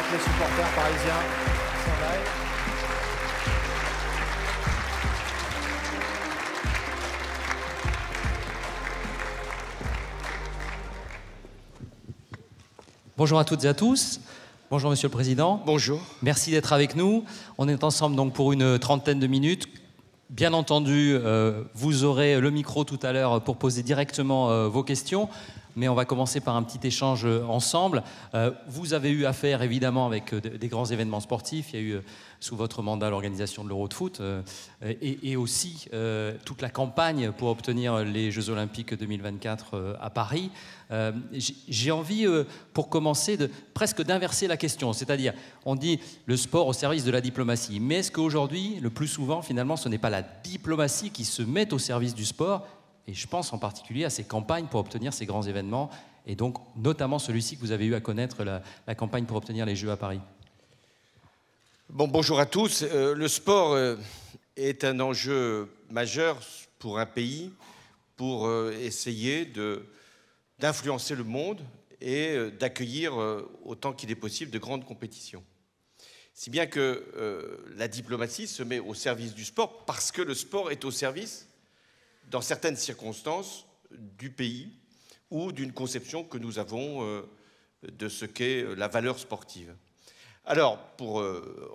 que les supporters parisiens s'en aillent. Bonjour à toutes et à tous. Bonjour Monsieur le Président. Bonjour. Merci d'être avec nous. On est ensemble donc pour une trentaine de minutes. Bien entendu, vous aurez le micro tout à l'heure pour poser directement vos questions. Mais on va commencer par un petit échange ensemble. Vous avez eu affaire évidemment avec des grands événements sportifs. Il y a eu sous votre mandat l'organisation de l'Euro de foot et aussi toute la campagne pour obtenir les Jeux Olympiques 2024 à Paris. J'ai envie, pour commencer, presque d'inverser la question. C'est-à-dire, on dit le sport au service de la diplomatie. Mais est-ce qu'aujourd'hui, le plus souvent, finalement, ce n'est pas la diplomatie qui se met au service du sport ? Et je pense en particulier à ces campagnes pour obtenir ces grands événements, et donc notamment celui-ci que vous avez eu à connaître, la campagne pour obtenir les Jeux à Paris. Bonjour à tous. Le sport est un enjeu majeur pour un pays pour essayer d'influencer le monde et d'accueillir autant qu'il est possible de grandes compétitions. Si bien que la diplomatie se met au service du sport parce que le sport est au service dans certaines circonstances du pays ou d'une conception que nous avons de ce qu'est la valeur sportive. Alors, pour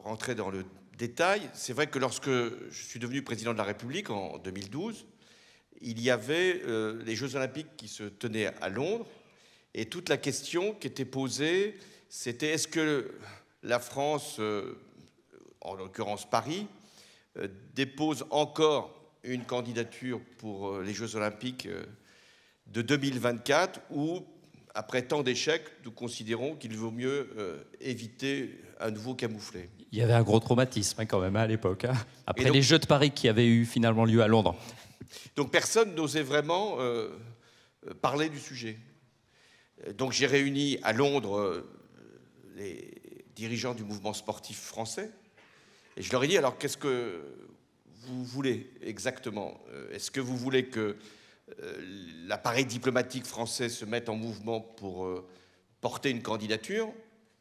rentrer dans le détail, c'est vrai que lorsque je suis devenu président de la République en 2012, il y avait les Jeux Olympiques qui se tenaient à Londres, et toute la question qui était posée, c'était est-ce que la France, en l'occurrence Paris, dépose encore une candidature pour les Jeux Olympiques de 2024 ou, après tant d'échecs, nous considérons qu'il vaut mieux éviter un nouveau camouflet. Il y avait un gros traumatisme quand même à l'époque, après donc, les Jeux de Paris qui avaient eu finalement lieu à Londres. Donc personne n'osait vraiment parler du sujet. Donc j'ai réuni à Londres les dirigeants du mouvement sportif français et je leur ai dit, alors qu'est-ce que vous voulez exactement? Est-ce que vous voulez que l'appareil diplomatique français se mette en mouvement pour porter une candidature,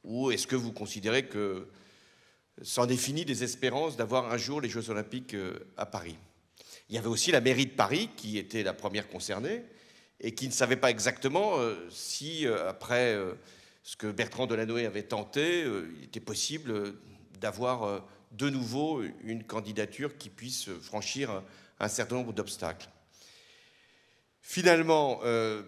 ou est-ce que vous considérez que c'en est fini des espérances d'avoir un jour les Jeux Olympiques à Paris? Il y avait aussi la mairie de Paris qui était la première concernée et qui ne savait pas exactement si, après ce que Bertrand Delanoë avait tenté, il était possible d'avoir de nouveau une candidature qui puisse franchir un certain nombre d'obstacles. Finalement,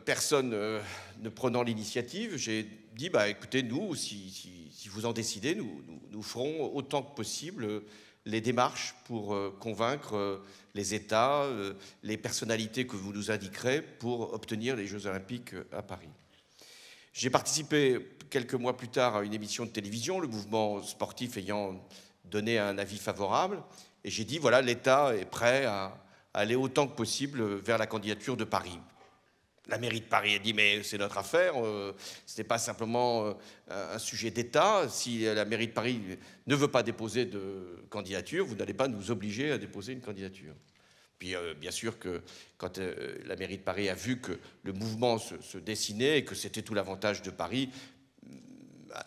personne ne prenant l'initiative, j'ai dit, écoutez, nous, si vous en décidez, nous ferons autant que possible les démarches pour convaincre les États, les personnalités que vous nous indiquerez pour obtenir les Jeux Olympiques à Paris. J'ai participé quelques mois plus tard à une émission de télévision, le mouvement sportif ayant donné un avis favorable, et j'ai dit, voilà, l'État est prêt à aller autant que possible vers la candidature de Paris. La mairie de Paris a dit, mais c'est notre affaire, ce n'est pas simplement un sujet d'État. Si la mairie de Paris ne veut pas déposer de candidature, vous n'allez pas nous obliger à déposer une candidature. Puis bien sûr que quand la mairie de Paris a vu que le mouvement se dessinait et que c'était tout l'avantage de Paris,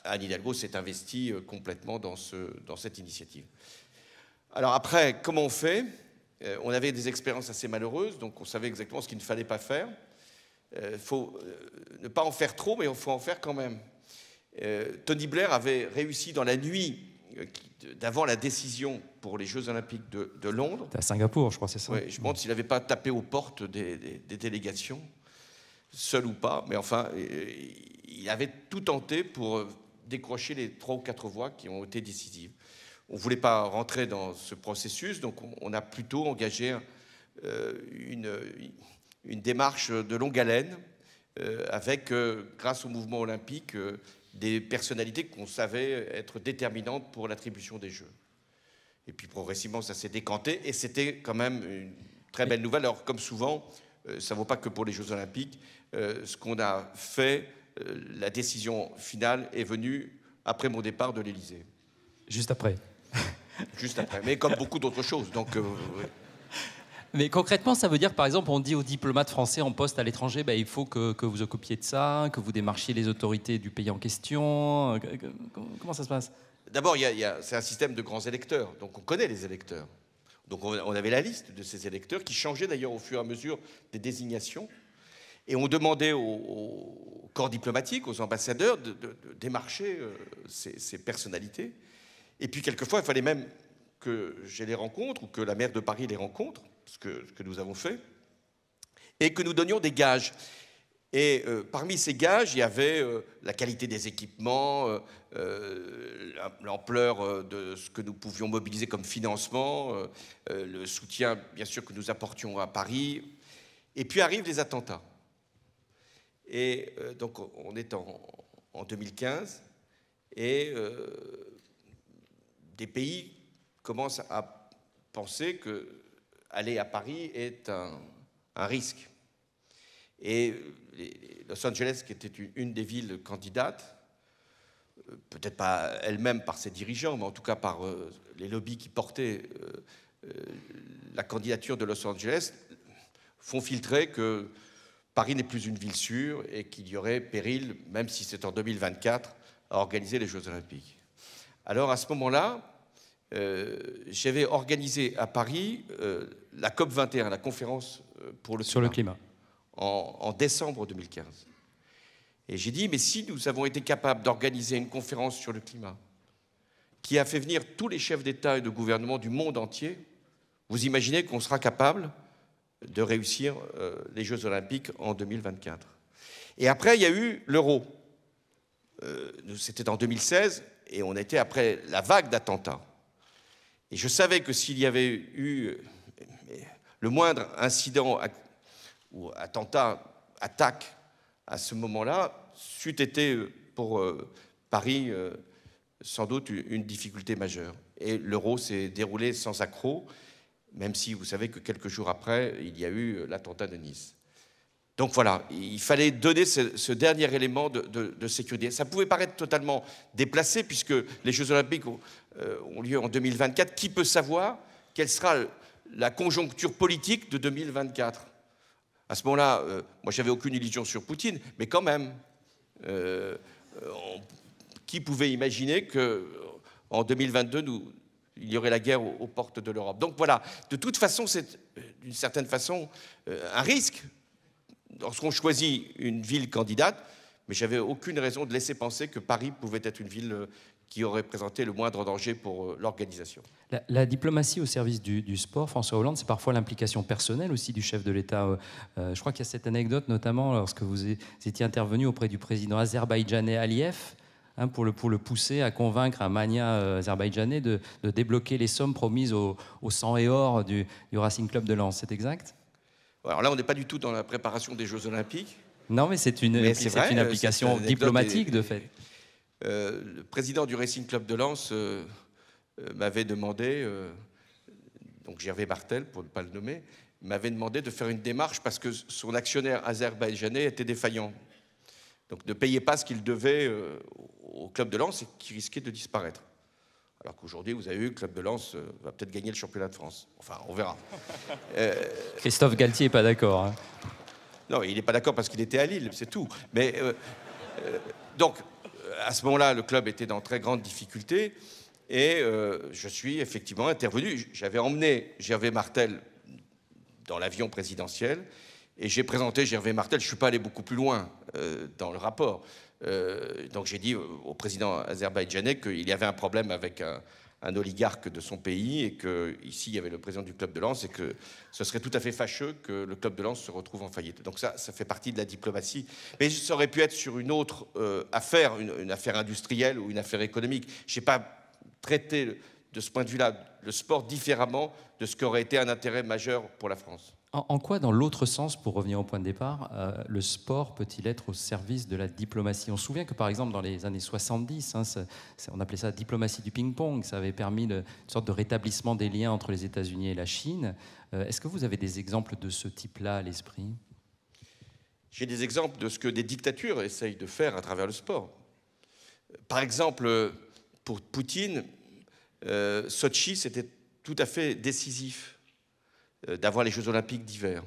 Anne Hidalgo s'est investie complètement dans cette initiative. Alors après, comment on fait? On avait des expériences assez malheureuses, donc on savait exactement ce qu'il ne fallait pas faire. Il faut ne pas en faire trop, mais il faut en faire quand même. Tony Blair avait réussi dans la nuit d'avant la décision pour les Jeux Olympiques de Londres. C'était à Singapour, je crois, c'est ça. Oui, je me demande s'il n'avait pas tapé aux portes des délégations, seul ou pas, mais enfin, il avait tout tenté pour décrocher les 3 ou 4 voix qui ont été décisives. On ne voulait pas rentrer dans ce processus, donc on a plutôt engagé une démarche de longue haleine avec, grâce au mouvement olympique, des personnalités qu'on savait être déterminantes pour l'attribution des Jeux. Et puis progressivement, ça s'est décanté, et c'était quand même une très belle nouvelle. Alors, comme souvent, ça ne vaut pas que pour les Jeux Olympiques. Ce qu'on a fait, la décision finale est venue après mon départ de l'Élysée. Juste après. Juste après, mais comme beaucoup d'autres choses. Donc, Mais concrètement, ça veut dire, par exemple, on dit aux diplomates français en poste à l'étranger, bah, il faut que vous occupiez de ça, que vous démarchiez les autorités du pays en question. Comment ça se passe? D'abord, c'est un système de grands électeurs, donc on connaît les électeurs. Donc on avait la liste de ces électeurs qui changeait d'ailleurs au fur et à mesure des désignations. Et on demandait aux corps diplomatiques, aux ambassadeurs, de démarcher ces personnalités. Et puis quelquefois, il fallait même que j'ai les rencontres ou que la maire de Paris les rencontre, ce que nous avons fait, et que nous donnions des gages. Et parmi ces gages, il y avait la qualité des équipements, l'ampleur de ce que nous pouvions mobiliser comme financement, le soutien, bien sûr, que nous apportions à Paris. Et puis arrivent les attentats. Et donc, on est en 2015, et des pays commencent à penser qu'aller à Paris est un risque. Et Los Angeles, qui était une des villes candidates, peut-être pas elle-même par ses dirigeants, mais en tout cas par les lobbies qui portaient la candidature de Los Angeles, font filtrer que Paris n'est plus une ville sûre et qu'il y aurait péril, même si c'est en 2024, à organiser les Jeux Olympiques. Alors à ce moment-là, j'avais organisé à Paris la COP21, la conférence pour le sur le climat, en décembre 2015. Et j'ai dit, mais si nous avons été capables d'organiser une conférence sur le climat qui a fait venir tous les chefs d'État et de gouvernement du monde entier, vous imaginez qu'on sera capable de réussir les Jeux Olympiques en 2024. Et après, il y a eu l'Euro. C'était en 2016, et on était après la vague d'attentats. Et je savais que s'il y avait eu le moindre incident ou attentat, attaque à ce moment-là, c'eût été pour Paris sans doute une difficulté majeure. Et l'Euro s'est déroulé sans accroc, même si vous savez que quelques jours après, il y a eu l'attentat de Nice. Donc voilà, il fallait donner ce dernier élément de sécurité. Ça pouvait paraître totalement déplacé, puisque les Jeux Olympiques ont lieu en 2024. Qui peut savoir quelle sera la conjoncture politique de 2024 ? À ce moment-là, moi, j'avais aucune illusion sur Poutine, mais quand même, qui pouvait imaginer qu'en 2022, il y aurait la guerre aux portes de l'Europe? Donc voilà, de toute façon, c'est d'une certaine façon un risque lorsqu'on choisit une ville candidate, mais j'avais aucune raison de laisser penser que Paris pouvait être une ville qui aurait présenté le moindre danger pour l'organisation. La diplomatie au service du sport, François Hollande, c'est parfois l'implication personnelle aussi du chef de l'État. Je crois qu'il y a cette anecdote, notamment lorsque vous étiez intervenu auprès du président azerbaïdjanais Aliyev, pour le pousser à convaincre un magnat azerbaïdjanais de débloquer les sommes promises au sang et or du Racing Club de Lens. C'est exact? Alors là, on n'est pas du tout dans la préparation des Jeux Olympiques. Non, mais c'est une application diplomatique, de fait. Le président du Racing Club de Lens m'avait demandé, donc Gervais Martel, pour ne pas le nommer, m'avait demandé de faire une démarche parce que son actionnaire azerbaïdjanais était défaillant. Donc ne payait pas ce qu'il devait au Club de Lens et qui risquait de disparaître. Alors qu'aujourd'hui, vous avez vu, le Club de Lens va peut-être gagner le championnat de France. Enfin, on verra. Christophe Galtier n'est pas d'accord. Hein. Non, il n'est pas d'accord parce qu'il était à Lille, c'est tout. Mais donc, à ce moment-là, le club était dans très grande difficulté et je suis effectivement intervenu. J'avais emmené Gervais Martel dans l'avion présidentiel et j'ai présenté Gervais Martel. Je ne suis pas allé beaucoup plus loin dans le rapport. Donc j'ai dit au président azerbaïdjanais qu'il y avait un problème avec un oligarque de son pays et qu'ici il y avait le président du Club de Lens et que ce serait tout à fait fâcheux que le Club de Lens se retrouve en faillite. Donc ça fait partie de la diplomatie. Mais ça aurait pu être sur une autre affaire, une affaire industrielle ou une affaire économique. Je n'ai pas traité de ce point de vue-là le sport différemment de ce qui aurait été un intérêt majeur pour la France. En quoi, dans l'autre sens, pour revenir au point de départ, le sport peut-il être au service de la diplomatie? On se souvient que, par exemple, dans les années 70, on appelait ça la diplomatie du ping-pong, ça avait permis une sorte de rétablissement des liens entre les États-Unis et la Chine. Est-ce que vous avez des exemples de ce type-là à l'esprit? J'ai des exemples de ce que des dictatures essayent de faire à travers le sport. Par exemple, pour Poutine, Sotchi, c'était tout à fait décisif. d'avoir les Jeux olympiques d'hiver.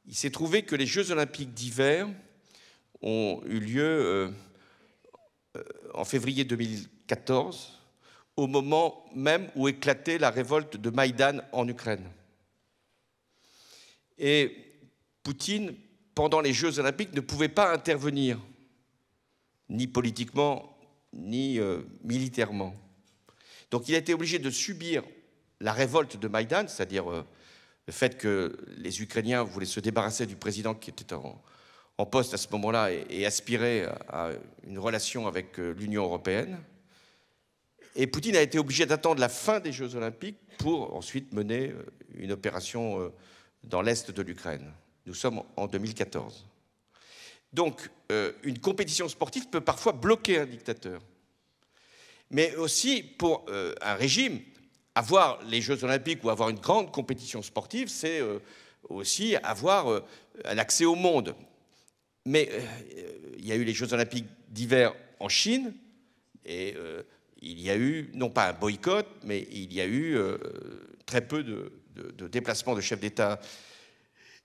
Il s'est trouvé que les Jeux olympiques d'hiver ont eu lieu en février 2014, au moment même où éclatait la révolte de Maïdan en Ukraine. Et Poutine, pendant les Jeux olympiques, ne pouvait pas intervenir, ni politiquement, ni militairement. Donc il a été obligé de subir la révolte de Maïdan, c'est-à-dire le fait que les Ukrainiens voulaient se débarrasser du président qui était en poste à ce moment-là et aspirait à une relation avec l'Union européenne. Et Poutine a été obligé d'attendre la fin des Jeux olympiques pour ensuite mener une opération dans l'est de l'Ukraine. Nous sommes en 2014. Donc, une compétition sportive peut parfois bloquer un dictateur. Mais aussi, pour un régime, avoir les Jeux olympiques ou avoir une grande compétition sportive, c'est aussi avoir un accès au monde. Mais il y a eu les Jeux olympiques d'hiver en Chine, et il y a eu, non pas un boycott, mais il y a eu très peu de déplacements de chefs d'État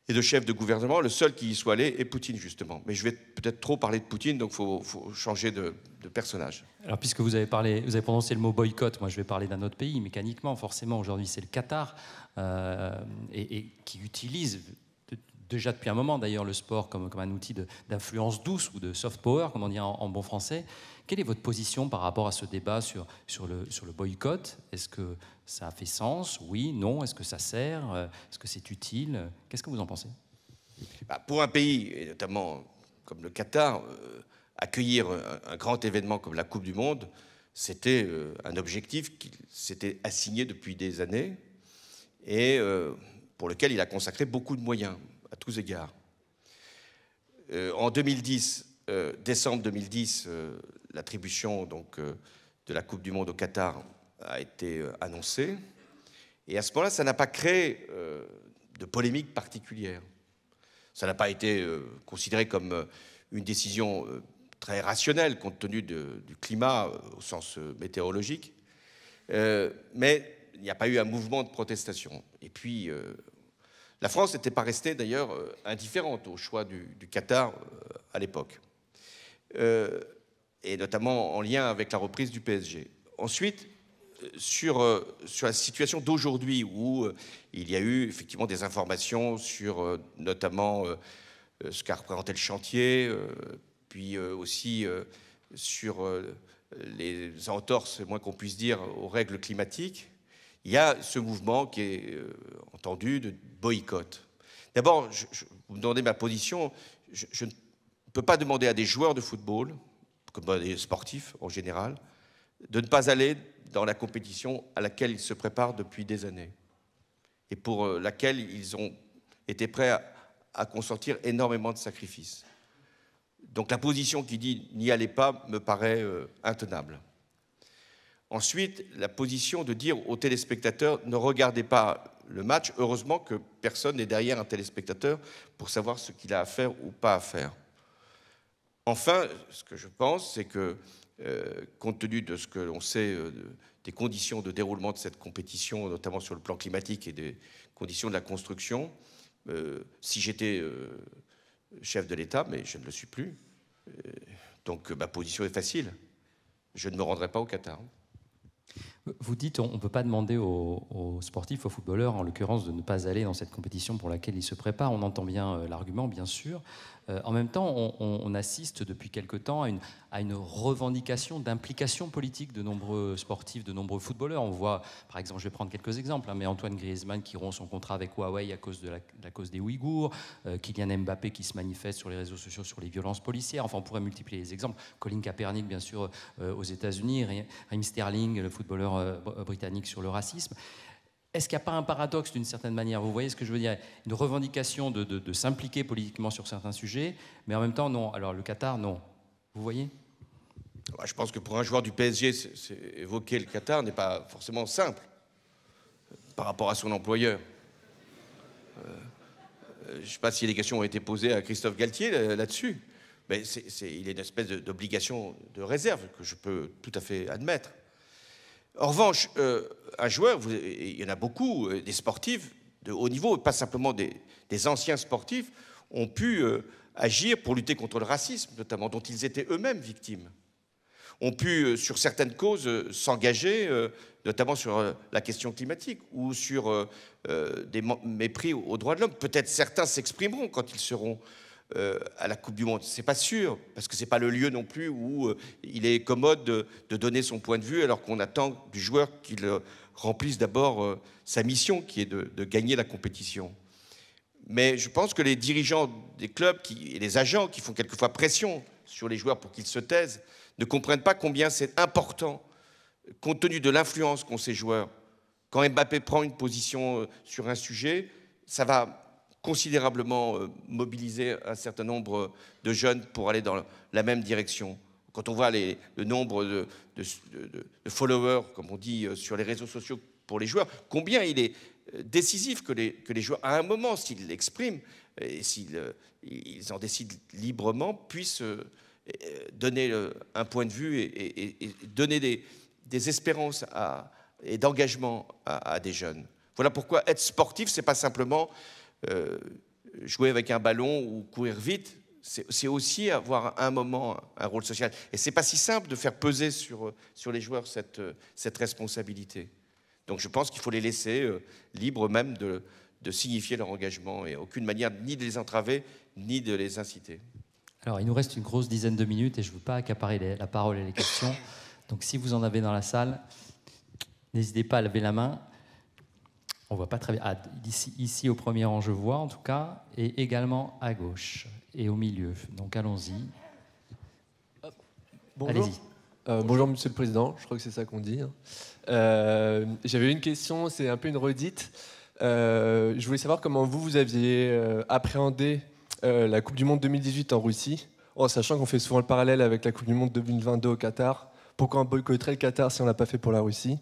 et de chefs de gouvernement. Le seul qui y soit allé est Poutine, justement. Mais je vais peut-être trop parler de Poutine, donc il faut changer de personnage. Alors, puisque vous avez prononcé le mot boycott, moi je vais parler d'un autre pays, mécaniquement, forcément. Aujourd'hui, c'est le Qatar, et qui utilise déjà depuis un moment, d'ailleurs, le sport comme un outil d'influence douce ou de soft power, comme on dit en bon français. Quelle est votre position par rapport à ce débat sur le boycott? Est-ce que ça a fait sens? Oui, non? Est-ce que ça sert? Est-ce que c'est utile? Qu'est-ce que vous en pensez? Pour un pays, et notamment comme le Qatar, accueillir un grand événement comme la Coupe du Monde, c'était un objectif qu'il s'était assigné depuis des années et pour lequel il a consacré beaucoup de moyens, à tous égards. En 2010, décembre 2010, l'attribution de la Coupe du Monde au Qatar a été annoncée. Et à ce moment-là, ça n'a pas créé de polémique particulière. Ça n'a pas été considéré comme une décision très rationnelle compte tenu du climat au sens météorologique. Mais il n'y a pas eu un mouvement de protestation. Et puis, la France n'était pas restée d'ailleurs indifférente au choix du Qatar à l'époque. Et notamment en lien avec la reprise du PSG. Ensuite, sur la situation d'aujourd'hui, où il y a eu effectivement des informations sur notamment ce qu'a représenté le chantier, puis aussi sur les entorses, le moins qu'on puisse dire, aux règles climatiques, il y a ce mouvement qui est entendu de boycott. D'abord, vous me demandez ma position, je ne peux pas demander à des joueurs de football, comme des sportifs en général, de ne pas aller dans la compétition à laquelle ils se préparent depuis des années et pour laquelle ils ont été prêts à consentir énormément de sacrifices. Donc la position qui dit « n'y allez pas » me paraît intenable. Ensuite, la position de dire aux téléspectateurs « ne regardez pas le match », heureusement que personne n'est derrière un téléspectateur pour savoir ce qu'il a à faire ou pas à faire. Enfin, ce que je pense, c'est que, compte tenu de ce que l'on sait des conditions de déroulement de cette compétition, notamment sur le plan climatique et des conditions de la construction, si j'étais chef de l'État, mais je ne le suis plus, donc ma position est facile. Je ne me rendrai pas au Qatar. Vous dites on ne peut pas demander aux sportifs, aux footballeurs, en l'occurrence, de ne pas aller dans cette compétition pour laquelle ils se préparent. On entend bien l'argument, bien sûr. En même temps, on assiste depuis quelque temps à une revendication d'implication politique de nombreux sportifs, de nombreux footballeurs. On voit, par exemple, je vais prendre quelques exemples, mais Antoine Griezmann qui rompt son contrat avec Huawei à cause de la cause des Ouïghours, Kylian Mbappé qui se manifeste sur les réseaux sociaux sur les violences policières. Enfin, on pourrait multiplier les exemples. Colin Kaepernick, bien sûr, aux États-Unis, Raheem Sterling, le footballeur britannique, sur le racisme. Est-ce qu'il n'y a pas un paradoxe d'une certaine manière? Vous voyez ce que je veux dire? Une revendication de s'impliquer politiquement sur certains sujets, mais en même temps, non. Alors le Qatar, non. Vous voyez? Je pense que pour un joueur du PSG, évoquer le Qatar n'est pas forcément simple par rapport à son employeur. Je ne sais pas si les questions ont été posées à Christophe Galtier là-dessus, mais il y a une espèce d'obligation de réserve que je peux tout à fait admettre. En revanche, un joueur, il y en a beaucoup, des sportifs, de haut niveau, et pas simplement des anciens sportifs, ont pu agir pour lutter contre le racisme, notamment, dont ils étaient eux-mêmes victimes. Ont pu, sur certaines causes, s'engager, notamment sur la question climatique ou sur des mépris aux droits de l'homme. Peut-être certains s'exprimeront quand ils seront à la Coupe du Monde. C'est pas sûr, parce que c'est pas le lieu non plus où il est commode de donner son point de vue, alors qu'on attend du joueur qu'il remplisse d'abord sa mission, qui est de gagner la compétition. Mais je pense que les dirigeants des clubs et les agents qui font quelquefois pression sur les joueurs pour qu'ils se taisent ne comprennent pas combien c'est important, compte tenu de l'influence qu'ont ces joueurs. Quand Mbappé prend une position sur un sujet, ça va considérablement mobiliser un certain nombre de jeunes pour aller dans la même direction. Quand on voit le nombre de followers, comme on dit, sur les réseaux sociaux pour les joueurs, combien il est décisif que les joueurs, à un moment, s'ils l'expriment et s'ils en décident librement, puissent donner un point de vue et donner des espérances et d'engagement à des jeunes. Voilà pourquoi être sportif, ce n'est pas simplement jouer avec un ballon ou courir vite, c'est aussi avoir à un moment un rôle social. Et ce n'est pas si simple de faire peser sur les joueurs cette responsabilité. Donc je pense qu'il faut les laisser libres même de signifier leur engagement et aucune manière ni de les entraver ni de les inciter. Alors il nous reste une grosse dizaine de minutes et je ne veux pas accaparer la parole et les questions. Donc si vous en avez dans la salle, n'hésitez pas à lever la main. On ne voit pas très bien. Ah, ici au premier rang, je vois en tout cas, et également à gauche et au milieu. Donc allons-y. Bonjour. Allez-y. Bonjour Monsieur le Président, je crois que c'est ça qu'on dit. J'avais une question, c'est un peu une redite. Je voulais savoir comment vous aviez appréhendé la Coupe du Monde 2018 en Russie, en sachant qu'on fait souvent le parallèle avec la Coupe du Monde 2022 au Qatar. Pourquoi on boycotterait le Qatar si on ne l'a pas fait pour la Russie?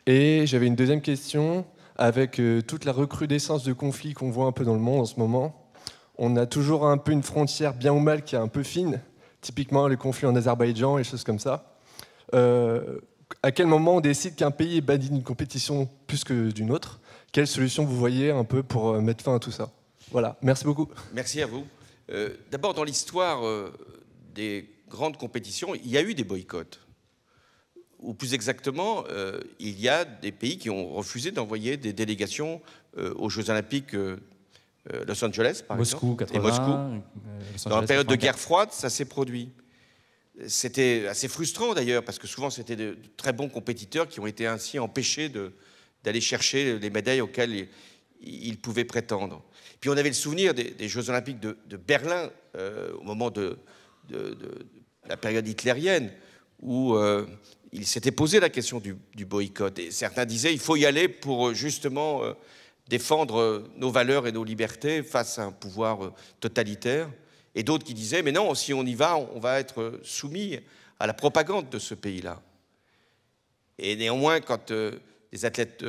Et j'avais une deuxième question, avec toute la recrudescence de conflits qu'on voit un peu dans le monde en ce moment. On a toujours un peu une frontière bien ou mal qui est un peu fine, typiquement les conflits en Azerbaïdjan et choses comme ça. À quel moment on décide qu'un pays est banni d'une compétition plus que d'une autre? Quelle solution vous voyez un peu pour mettre fin à tout ça? Voilà, merci beaucoup. Merci à vous. D'abord, dans l'histoire des grandes compétitions, il y a eu des boycotts. Ou plus exactement, il y a des pays qui ont refusé d'envoyer des délégations aux Jeux Olympiques Los Angeles, par Moscou, exemple, 80, et Moscou. Dans la période de guerre froide, ça s'est produit. C'était assez frustrant d'ailleurs, parce que souvent c'était de très bons compétiteurs qui ont été ainsi empêchés d'aller chercher les médailles auxquelles ils pouvaient prétendre. Puis on avait le souvenir des Jeux Olympiques de Berlin, au moment de la période hitlérienne, où il s'était posé la question du boycott. Et certains disaient il faut y aller pour justement défendre nos valeurs et nos libertés face à un pouvoir totalitaire. Et d'autres qui disaient mais non, si on y va, on va être soumis à la propagande de ce pays-là. Et néanmoins, quand les athlètes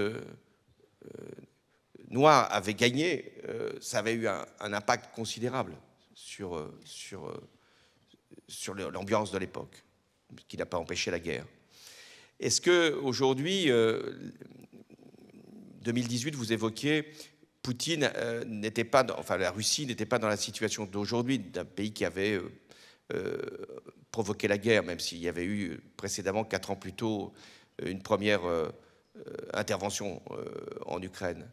noirs avaient gagné, ça avait eu un impact considérable sur l'ambiance de l'époque, qui n'a pas empêché la guerre. Est-ce qu'aujourd'hui, 2018, vous évoquiez, Poutine n'était pas, enfin la Russie n'était pas dans la situation d'aujourd'hui, d'un pays qui avait provoqué la guerre, même s'il y avait eu précédemment, 4 ans plus tôt, une première intervention en Ukraine.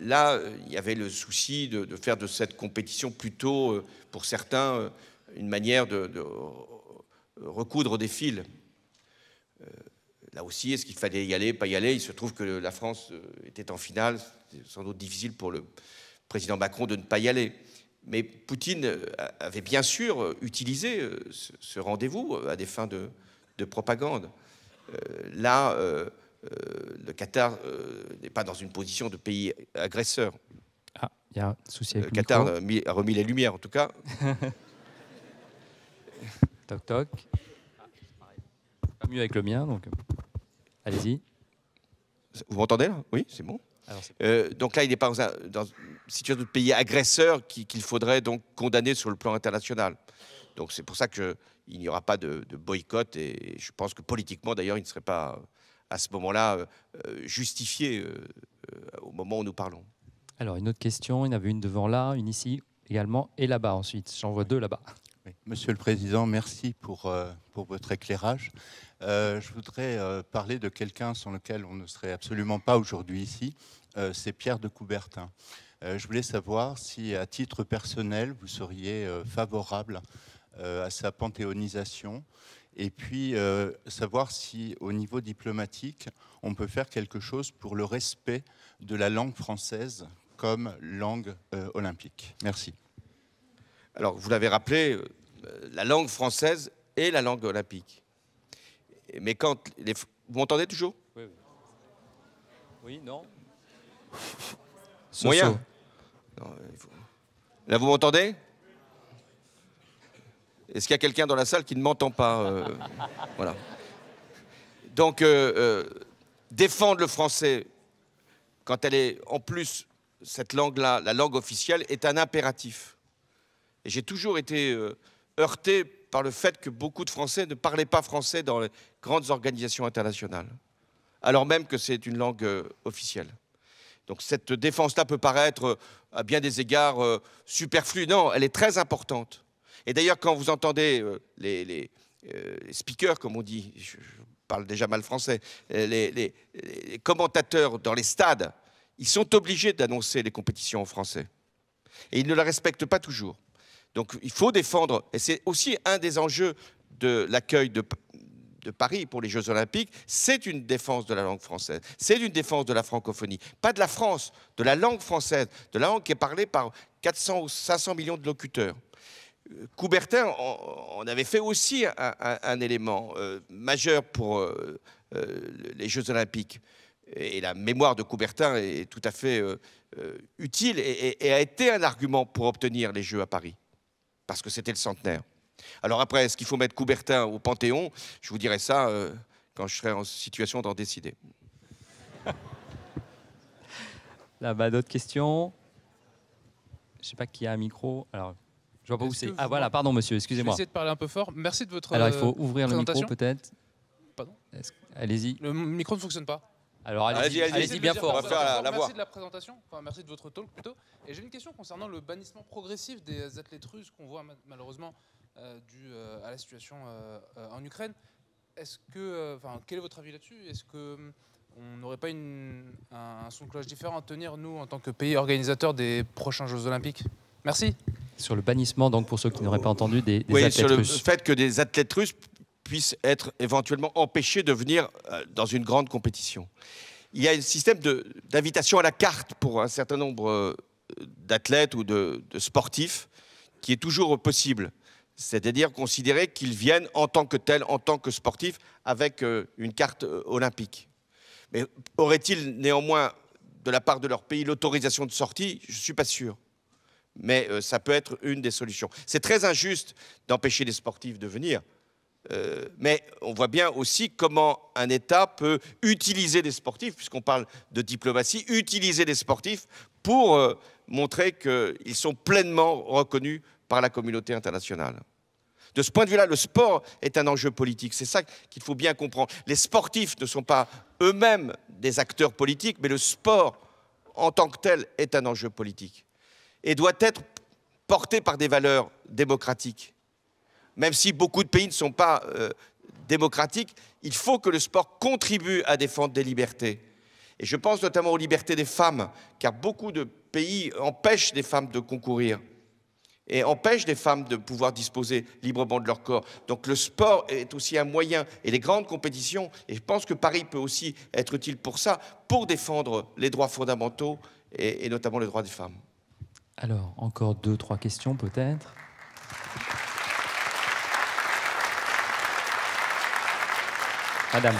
Là, il y avait le souci de faire de cette compétition plutôt, pour certains, une manière de recoudre des fils. Là aussi, est-ce qu'il fallait y aller, pas y aller? Il se trouve que la France était en finale. C'est sans doute difficile pour le président Macron de ne pas y aller. Mais Poutine avait bien sûr utilisé ce rendez-vous à des fins de propagande. Là, le Qatar n'est pas dans une position de pays agresseur. Ah, il y a un souci avec le le Qatar micro. a remis les lumières, en tout cas. Toc, toc. Pas mieux avec le mien, donc allez-y. Vous m'entendez là? Oui, c'est bon. Alors, c'est donc là, il n'est pas dans une situation de pays agresseur qu'il faudrait donc condamner sur le plan international. Donc c'est pour ça qu'il n'y aura pas de boycott et je pense que politiquement, d'ailleurs, il ne serait pas à ce moment-là justifié au moment où nous parlons. Alors, une autre question, il y en avait une devant là, une ici également, et là-bas ensuite. J'en vois deux là-bas. Oui. Monsieur le Président, merci pour votre éclairage. Je voudrais parler de quelqu'un sans lequel on ne serait absolument pas aujourd'hui ici, c'est Pierre de Coubertin. Je voulais savoir si, à titre personnel, vous seriez favorable à sa panthéonisation, et puis savoir si, au niveau diplomatique, on peut faire quelque chose pour le respect de la langue française comme langue olympique. Merci. Alors, vous l'avez rappelé, la langue française est la langue olympique. Mais quand vous m'entendez toujours? Oui, oui. Oui, non. Moyen. Non, là, vous m'entendez? Est-ce qu'il y a quelqu'un dans la salle qui ne m'entend pas? Voilà. Donc, défendre le français, quand elle est en plus, cette langue-là, la langue officielle, est un impératif. Et j'ai toujours été heurté par le fait que beaucoup de Français ne parlaient pas français dans les grandes organisations internationales, alors même que c'est une langue officielle. Donc cette défense-là peut paraître, à bien des égards, superflue. Non, elle est très importante. Et d'ailleurs, quand vous entendez les speakers, comme on dit, je parle déjà mal français, les commentateurs dans les stades, ils sont obligés d'annoncer les compétitions en français. Et ils ne la respectent pas toujours. Donc il faut défendre, et c'est aussi un des enjeux de l'accueil de Paris pour les Jeux Olympiques, c'est une défense de la langue française, c'est une défense de la francophonie, pas de la France, de la langue française, de la langue qui est parlée par 400 ou 500 millions de locuteurs. Coubertin on avait fait aussi un élément majeur pour les Jeux Olympiques. Et la mémoire de Coubertin est tout à fait utile et a été un argument pour obtenir les Jeux à Paris, parce que c'était le centenaire. Alors après, est-ce qu'il faut mettre Coubertin au Panthéon? Je vous dirai ça quand je serai en situation d'en décider. Là-bas, d'autres questions? Je ne sais pas qui a un micro. Alors, je vois pas où c'est. Ah voilà, pardon monsieur, excusez-moi. Je vais essayer de parler un peu fort. Merci de votre Alors il faut ouvrir le micro peut-être. Pardon? Allez-y. Le micro ne fonctionne pas. Alors allez-y bien fort. On va faire la voix. Merci de la présentation, enfin merci de votre talk plutôt. Et j'ai une question concernant le bannissement progressif des athlètes russes qu'on voit malheureusement dû à la situation en Ukraine. Est-ce que, quel est votre avis là-dessus? Est-ce que on n'aurait pas un son de cloche différent à tenir, nous, en tant que pays organisateur des prochains Jeux Olympiques? Merci. Sur le bannissement, donc pour ceux qui n'auraient pas entendu, des oui, athlètes sur le russes. fait que des athlètes russes puissent être éventuellement empêchés de venir dans une grande compétition. Il y a un système d'invitation à la carte pour un certain nombre d'athlètes ou de sportifs qui est toujours possible. C'est-à-dire considérer qu'ils viennent en tant que tels, en tant que sportifs, avec une carte olympique. Mais aurait-il néanmoins, de la part de leur pays, l'autorisation de sortie? Je ne suis pas sûr. Mais ça peut être une des solutions. C'est très injuste d'empêcher les sportifs de venir. Mais on voit bien aussi comment un État peut utiliser des sportifs, puisqu'on parle de diplomatie, utiliser des sportifs pour montrer qu'ils sont pleinement reconnus par la communauté internationale. De ce point de vue-là, le sport est un enjeu politique. C'est ça qu'il faut bien comprendre. Les sportifs ne sont pas eux-mêmes des acteurs politiques, mais le sport en tant que tel est un enjeu politique et doit être porté par des valeurs démocratiques. Même si beaucoup de pays ne sont pas démocratiques, il faut que le sport contribue à défendre des libertés. Et je pense notamment aux libertés des femmes, car beaucoup de pays empêchent des femmes de concourir et empêchent des femmes de pouvoir disposer librement de leur corps. Donc le sport est aussi un moyen, et les grandes compétitions, et je pense que Paris peut aussi être utile pour ça, pour défendre les droits fondamentaux et notamment les droits des femmes. Alors, encore 2-3 questions peut-être. Madame.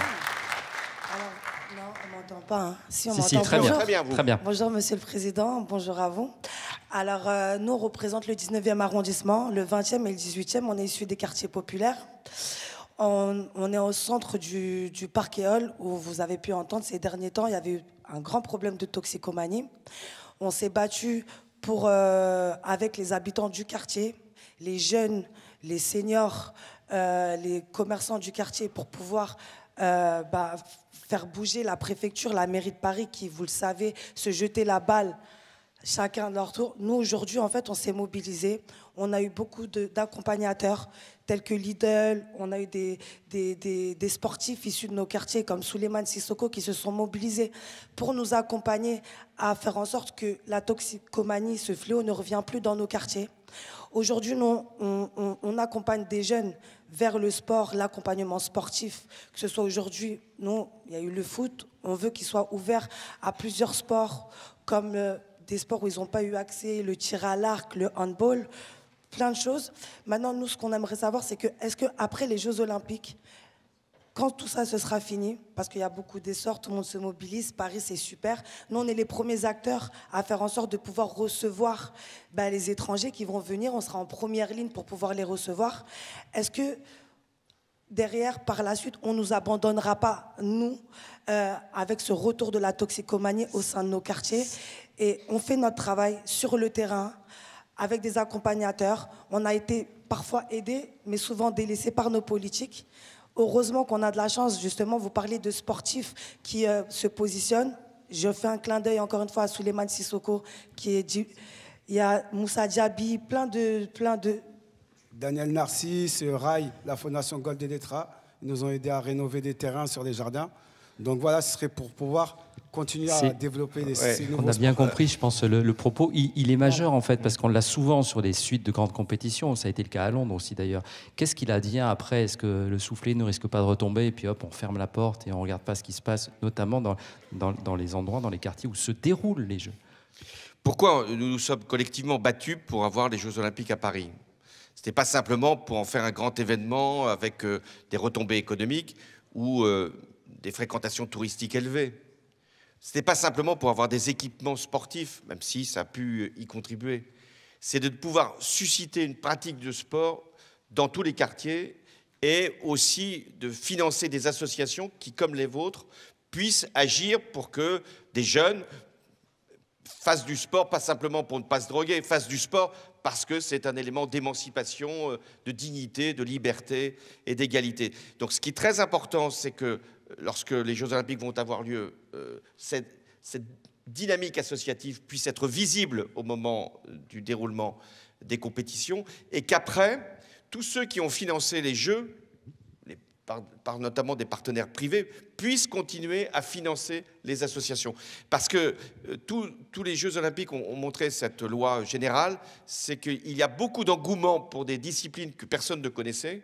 Alors, non, on ne m'entend pas. Hein. Si, on si, m'entend. très bonjour. bien. Très bien, vous. Très bien. Bonjour, Monsieur le Président. Bonjour à vous. Alors, nous, on représente le 19e arrondissement, le 20e et le 18e. On est issus des quartiers populaires. On est au centre du parc Éole, où vous avez pu entendre ces derniers temps, il y avait eu un grand problème de toxicomanie. On s'est battu avec les habitants du quartier, les jeunes, les seniors, les commerçants du quartier pour pouvoir faire bouger la préfecture, la mairie de Paris qui, vous le savez, se jetait la balle chacun à leur tour. Nous, aujourd'hui, en fait, on s'est mobilisés. On a eu beaucoup d'accompagnateurs tels que Lidl. On a eu des sportifs issus de nos quartiers comme Souleymane Sissoko qui se sont mobilisés pour nous accompagner à faire en sorte que la toxicomanie, ce fléau, ne revient plus dans nos quartiers. Aujourd'hui, nous, on accompagne des jeunes vers le sport, l'accompagnement sportif, que ce soit aujourd'hui, nous, il y a eu le foot, on veut qu'il soit ouvert à plusieurs sports, comme des sports où ils n'ont pas eu accès, le tir à l'arc, le handball, plein de choses. Maintenant, nous, ce qu'on aimerait savoir, c'est que, est-ce qu'après les Jeux Olympiques, quand tout ça, ce sera fini, parce qu'il y a beaucoup d'essors, tout le monde se mobilise, Paris, c'est super. Nous, on est les premiers acteurs à faire en sorte de pouvoir recevoir les étrangers qui vont venir. On sera en première ligne pour pouvoir les recevoir. Est-ce que derrière, par la suite, on ne nous abandonnera pas, nous, avec ce retour de la toxicomanie au sein de nos quartiers? Et on fait notre travail sur le terrain, avec des accompagnateurs. On a été parfois aidés, mais souvent délaissés par nos politiques. Heureusement qu'on a de la chance, justement, vous parlez de sportifs qui se positionnent. Je fais un clin d'œil encore une fois à Souleymane Sissoko, il y a Moussa Diaby, plein de... Daniel Narcisse, Rai, la Fondation Gold et Letra, ils nous ont aidés à rénover des terrains sur les jardins. Donc voilà, ce serait pour pouvoir continuer à développer ces nouveaux On a bien sports. compris, je pense, le propos. Il est majeur, en fait, parce qu'on l'a souvent sur des suites de grandes compétitions. Ça a été le cas à Londres aussi, d'ailleurs. Qu'est-ce qu'il advient après? Est-ce que le soufflet ne risque pas de retomber? Et puis, hop, on ferme la porte et on ne regarde pas ce qui se passe, notamment dans les endroits, dans les quartiers où se déroulent les Jeux. Pourquoi nous nous sommes collectivement battus pour avoir les Jeux Olympiques à Paris? Ce n'était pas simplement pour en faire un grand événement avec des retombées économiques ou des fréquentations touristiques élevées. Ce n'est pas simplement pour avoir des équipements sportifs, même si ça a pu y contribuer. C'est de pouvoir susciter une pratique de sport dans tous les quartiers et aussi de financer des associations qui, comme les vôtres, puissent agir pour que des jeunes fassent du sport, pas simplement pour ne pas se droguer, fassent du sport parce que c'est un élément d'émancipation, de dignité, de liberté et d'égalité. Donc ce qui est très important, c'est que lorsque les Jeux Olympiques vont avoir lieu, cette dynamique associative puisse être visible au moment du déroulement des compétitions et qu'après, tous ceux qui ont financé les Jeux, par notamment des partenaires privés, puissent continuer à financer les associations. Parce que tous les Jeux Olympiques ont montré cette loi générale, c'est qu'il y a beaucoup d'engouement pour des disciplines que personne ne connaissait,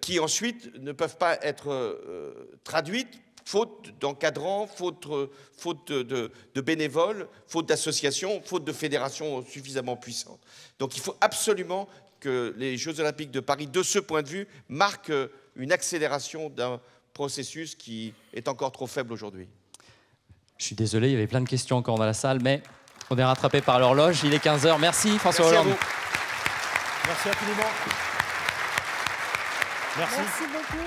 qui ensuite ne peuvent pas être traduites, faute d'encadrants, faute de bénévoles, faute d'associations, faute de fédérations suffisamment puissantes. Donc il faut absolument que les Jeux Olympiques de Paris, de ce point de vue, marquent une accélération d'un processus qui est encore trop faible aujourd'hui. Je suis désolé, il y avait plein de questions encore dans la salle, mais on est rattrapé par l'horloge. Il est 15h. Merci François Hollande. Merci infiniment. Merci. Merci beaucoup.